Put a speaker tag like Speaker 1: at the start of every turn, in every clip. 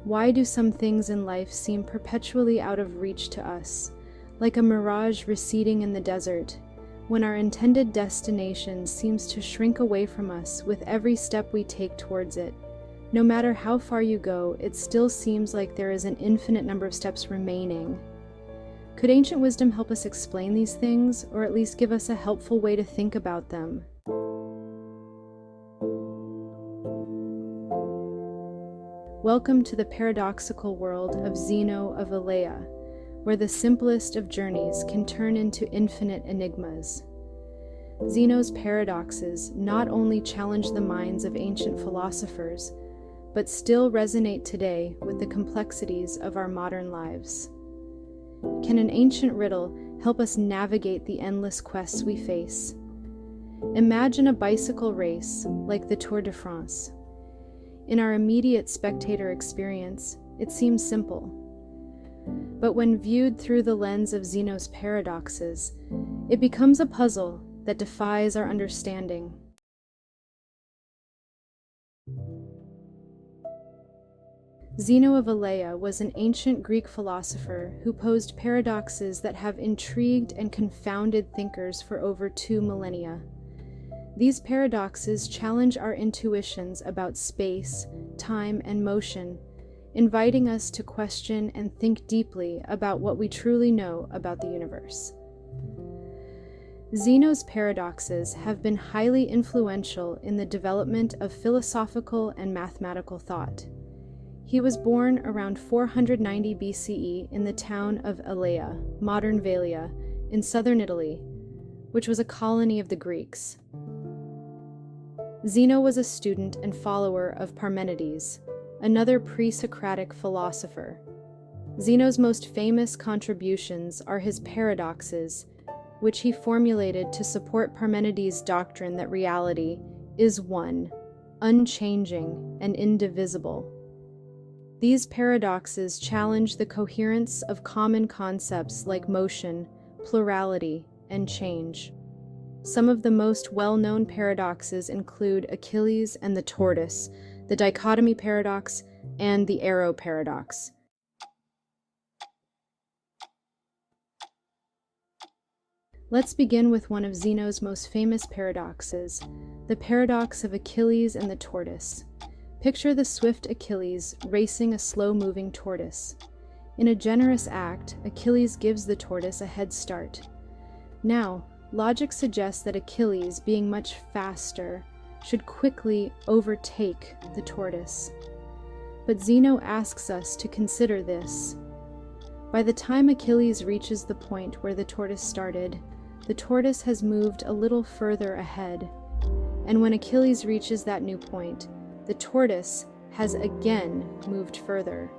Speaker 1: Why do some things in life seem perpetually out of reach to us, like a mirage receding in the desert, when our intended destination seems to shrink away from us with every step we take towards it? No matter how far you go, it still seems like there is an infinite number of steps remaining. Could ancient wisdom help us explain these things, or at least give us a helpful way to think about them? Welcome to the paradoxical world of Zeno of Elea, where the simplest of journeys can turn into infinite enigmas. Zeno's paradoxes not only challenge the minds of ancient philosophers, but still resonate today with the complexities of our modern lives. Can an ancient riddle help us navigate the endless quests we face? Imagine a bicycle race like the Tour de France. In our immediate spectator experience, it seems simple. But when viewed through the lens of Zeno's paradoxes, it becomes a puzzle that defies our understanding. Zeno of Elea was an ancient Greek philosopher who posed paradoxes that have intrigued and confounded thinkers for over 2 millennia. These paradoxes challenge our intuitions about space, time, and motion, inviting us to question and think deeply about what we truly know about the universe. Zeno's paradoxes have been highly influential in the development of philosophical and mathematical thought. He was born around 490 BCE in the town of Elea, modern Velia, in southern Italy, which was a colony of the Greeks. Zeno was a student and follower of Parmenides, another pre-Socratic philosopher. Zeno's most famous contributions are his paradoxes, which he formulated to support Parmenides' doctrine that reality is one, unchanging, and indivisible. These paradoxes challenge the coherence of common concepts like motion, plurality, and change. Some of the most well-known paradoxes include Achilles and the Tortoise, the Dichotomy Paradox, and the Arrow Paradox. Let's begin with one of Zeno's most famous paradoxes, the paradox of Achilles and the Tortoise. Picture the swift Achilles racing a slow-moving tortoise. In a generous act, Achilles gives the tortoise a head start. Now, logic suggests that Achilles, being much faster, should quickly overtake the tortoise. But Zeno asks us to consider this. By the time Achilles reaches the point where the tortoise started, the tortoise has moved a little further ahead. And when Achilles reaches that new point, the tortoise has again moved further.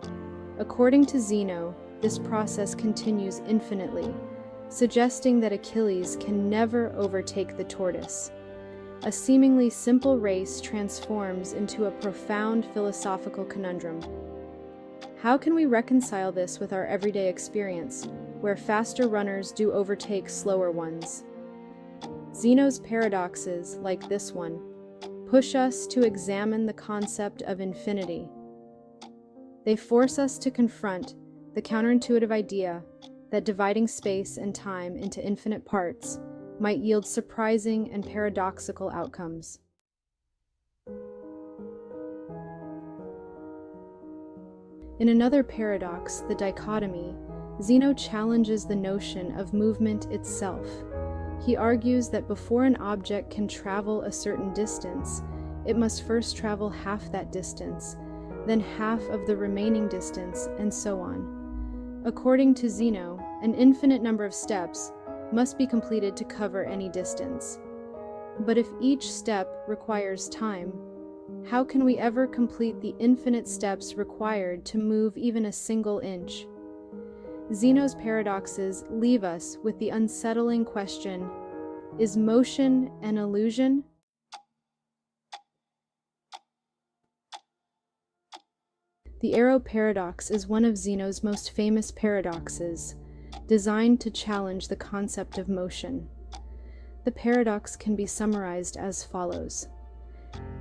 Speaker 1: According to Zeno, this process continues infinitely, suggesting that Achilles can never overtake the tortoise. A seemingly simple race transforms into a profound philosophical conundrum. How can we reconcile this with our everyday experience, where faster runners do overtake slower ones? Zeno's paradoxes, like this one, push us to examine the concept of infinity. They force us to confront the counterintuitive idea that dividing space and time into infinite parts might yield surprising and paradoxical outcomes. In another paradox, the dichotomy, Zeno challenges the notion of movement itself. He argues that before an object can travel a certain distance, it must first travel half that distance, then half of the remaining distance, and so on. According to Zeno, an infinite number of steps must be completed to cover any distance. But if each step requires time, how can we ever complete the infinite steps required to move even a single inch? Zeno's paradoxes leave us with the unsettling question, is motion an illusion? The Arrow Paradox is one of Zeno's most famous paradoxes, designed to challenge the concept of motion. The paradox can be summarized as follows.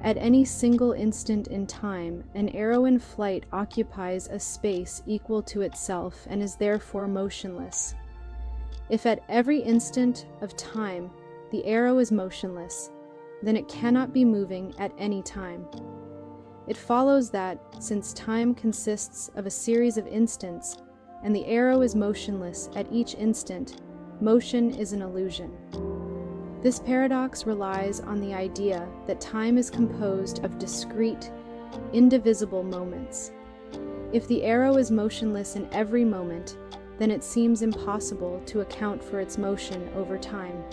Speaker 1: At any single instant in time, an arrow in flight occupies a space equal to itself and is therefore motionless. If at every instant of time the arrow is motionless, then it cannot be moving at any time. It follows that, since time consists of a series of instants, and the arrow is motionless at each instant, motion is an illusion. This paradox relies on the idea that time is composed of discrete, indivisible moments. If the arrow is motionless in every moment, then it seems impossible to account for its motion over time.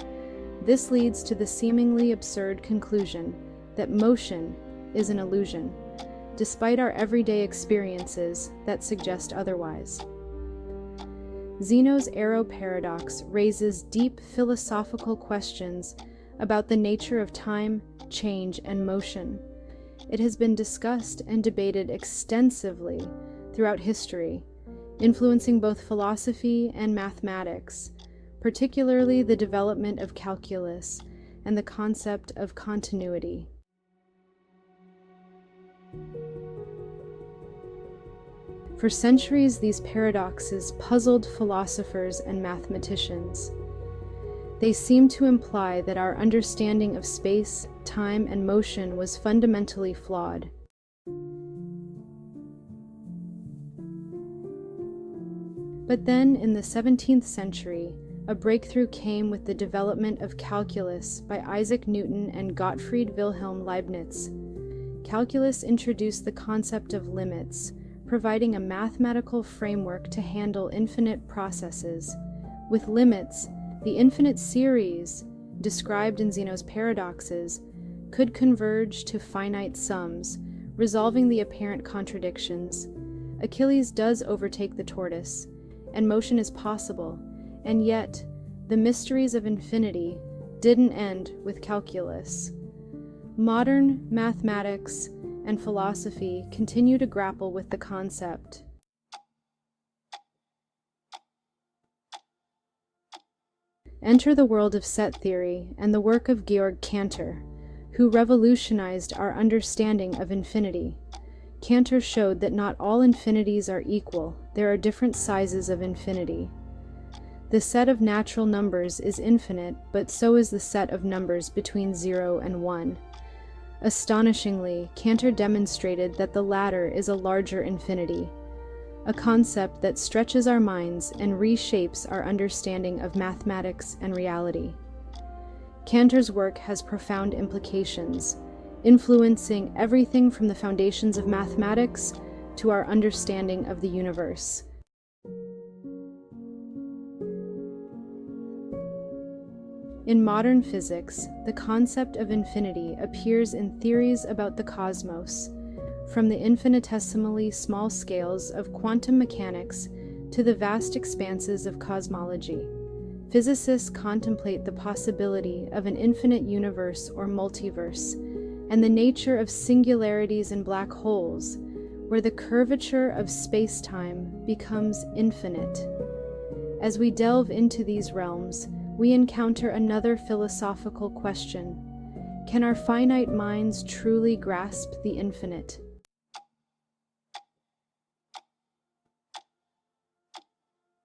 Speaker 1: This leads to the seemingly absurd conclusion that motion is an illusion, despite our everyday experiences that suggest otherwise. Zeno's arrow paradox raises deep philosophical questions about the nature of time, change, and motion. It has been discussed and debated extensively throughout history, influencing both philosophy and mathematics, particularly the development of calculus and the concept of continuity. For centuries, these paradoxes puzzled philosophers and mathematicians. They seem to imply that our understanding of space, time, and motion was fundamentally flawed. But then, in the 17th century, a breakthrough came with the development of calculus by Isaac Newton and Gottfried Wilhelm Leibniz. Calculus introduced the concept of limits, providing a mathematical framework to handle infinite processes. With limits, the infinite series, described in Zeno's paradoxes, could converge to finite sums, resolving the apparent contradictions. Achilles does overtake the tortoise, and motion is possible, and yet the mysteries of infinity didn't end with calculus. Modern mathematics and philosophy continue to grapple with the concept. Enter the world of set theory and the work of Georg Cantor, who revolutionized our understanding of infinity. Cantor showed that not all infinities are equal. There are different sizes of infinity. The set of natural numbers is infinite, but so is the set of numbers between 0 and 1. Astonishingly, Cantor demonstrated that the latter is a larger infinity, a concept that stretches our minds and reshapes our understanding of mathematics and reality. Cantor's work has profound implications, influencing everything from the foundations of mathematics to our understanding of the universe. In modern physics, the concept of infinity appears in theories about the cosmos, from the infinitesimally small scales of quantum mechanics to the vast expanses of cosmology. Physicists contemplate the possibility of an infinite universe or multiverse, and the nature of singularities in black holes, where the curvature of space-time becomes infinite. As we delve into these realms, we encounter another philosophical question. Can our finite minds truly grasp the infinite?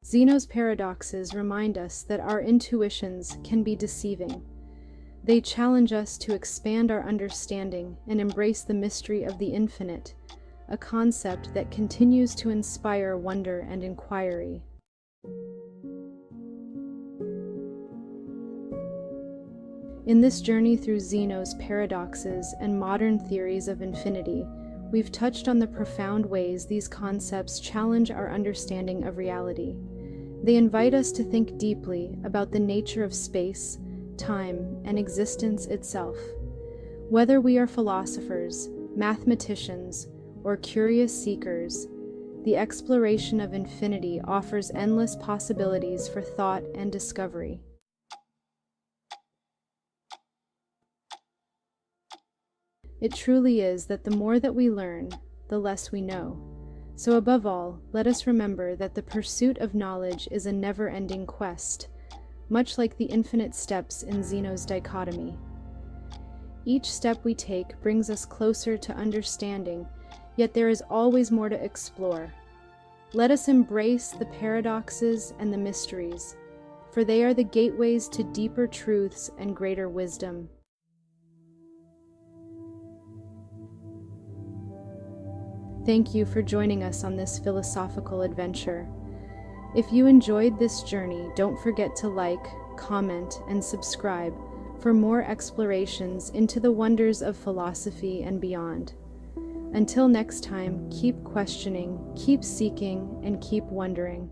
Speaker 1: Zeno's paradoxes remind us that our intuitions can be deceiving. They challenge us to expand our understanding and embrace the mystery of the infinite, a concept that continues to inspire wonder and inquiry. In this journey through Zeno's paradoxes and modern theories of infinity, we've touched on the profound ways these concepts challenge our understanding of reality. They invite us to think deeply about the nature of space, time, and existence itself. Whether we are philosophers, mathematicians, or curious seekers, the exploration of infinity offers endless possibilities for thought and discovery. It truly is that the more that we learn, the less we know. So above all, let us remember that the pursuit of knowledge is a never-ending quest, much like the infinite steps in Zeno's dichotomy. Each step we take brings us closer to understanding, yet there is always more to explore. Let us embrace the paradoxes and the mysteries, for they are the gateways to deeper truths and greater wisdom. Thank you for joining us on this philosophical adventure. If you enjoyed this journey, don't forget to like, comment, and subscribe for more explorations into the wonders of philosophy and beyond. Until next time, keep questioning, keep seeking, and keep wondering.